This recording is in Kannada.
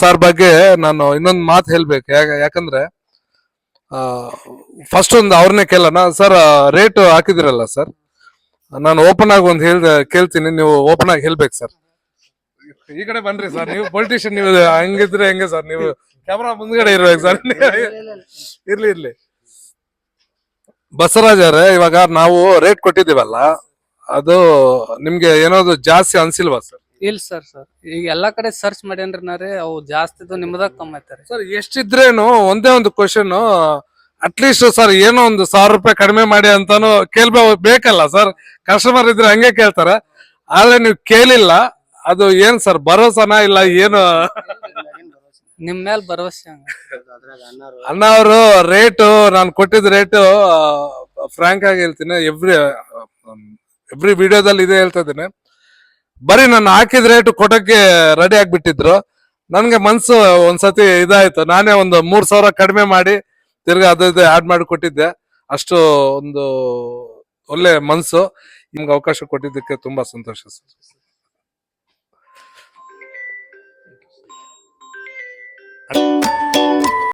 ಸರ್ ಬಗ್ಗೆ ನಾನು ಇನ್ನೊಂದು ಮಾತು ಹೇಳ್ಬೇಕು. ಯಾಕಂದ್ರೆ ಫಸ್ಟ್ ಒಂದು ಅವ್ರನ್ನೇ ಕೇಳೋಣ. ಸರ್, ರೇಟ್ ಹಾಕಿದಿರಲ್ಲ ಸರ್, ನಾನು ಓಪನ್ ಆಗಿ ಒಂದು ಕೇಳ್ತೀನಿ, ನೀವು ಓಪನ್ ಆಗಿ ಹೇಳ್ಬೇಕು ಸರ್. ಈ ಕಡೆ ಬನ್ರಿ ಸರ್, ನೀವು ಪೊಲಿಟಿಷಿಯನ್, ನೀವು ಹಂಗಿದ್ರೆ ಹೆಂಗೆ ಸರ್, ನೀವು ಕ್ಯಾಮ್ರಾ ಮುಂದ್ಗಡೆ ಇರ್ಬೇಕು ಸರ್. ಇರ್ಲಿ. ಬಸವರಾಜ್ ಅವರೇ, ಇವಾಗ ನಾವು ರೇಟ್ ಕೊಟ್ಟಿದ್ದೀವಲ್ಲ, ಅದು ನಿಮ್ಗೆ ಏನಾದ್ರು ಜಾಸ್ತಿ ಅನ್ಸಿಲ್ವಾ ಸರ್? ಇಲ್ಲ ಸರ್. ಈಗ ಎಲ್ಲಾ ಕಡೆ ಸರ್ಚ್ ಮಾಡ್ಯಾನ್ರಿ ಅವು ಜಾಸ್ತಿ ನಿಮ್ಮದಾಗ ಕಮ್ಮಿ ಐತಾರೆ ಸರ್. ಎಷ್ಟಿದ್ರೇನು ಒಂದೇ ಒಂದು ಕ್ವಶನ್, ಅಟ್ಲೀಸ್ಟ್ ಸರ್ ಏನೋ ಒಂದು 1000 ರೂಪಾಯಿ ಕಡಿಮೆ ಮಾಡಿ ಅಂತಾನು ಬೇಕಲ್ಲ ಸರ್. ಕಸ್ಟಮರ್ ಇದ್ರೆ ಹಂಗೆ ಕೇಳ್ತಾರೆ, ಆದ್ರೆ ನೀವು ಕೇಳಿಲ್ಲ. ಅದು ಏನ್ ಸರ್, ಭರೋಸಾನ ಇಲ್ಲ ಏನು? ನಿಮ್ ಮೇಲೆ ಭರವಸೆ. ಅಣ್ಣ ಅವರು ರೇಟು, ನಾನು ಕೊಟ್ಟಿದ್ದ ರೇಟು ಫ್ರಾಂಕ್ ಆಗಿ ಹೇಳ್ತೀನಿ, ಎವ್ರಿ ವಿಡಿಯೋದಲ್ಲಿ ಇದೇ ಹೇಳ್ತಾ ಇದ್ದೀನಿ. ಬರೀ ನಾನು ಹಾಕಿದ ರೇಟು ಕೊಟ್ಟಕ್ಕೆ ರೆಡಿ ಆಗ್ಬಿಟ್ಟಿದ್ರು. ನನ್ಗೆ ಮನ್ಸು ಒಂದ್ಸತಿ ಇದಾಯ್ತು, ನಾನೇ ಒಂದು 3000 ಕಡಿಮೆ ಮಾಡಿ ತಿರ್ಗಾ ಅದು ಆಡ್ ಮಾಡಿ ಕೊಟ್ಟಿದ್ದೆ. ಅಷ್ಟು ಒಂದು ಒಳ್ಳೆ ಮನ್ಸು. ನಿಮ್ಗೆ ಅವಕಾಶ ಕೊಟ್ಟಿದ್ದಕ್ಕೆ ತುಂಬಾ ಸಂತೋಷ ಸರ್.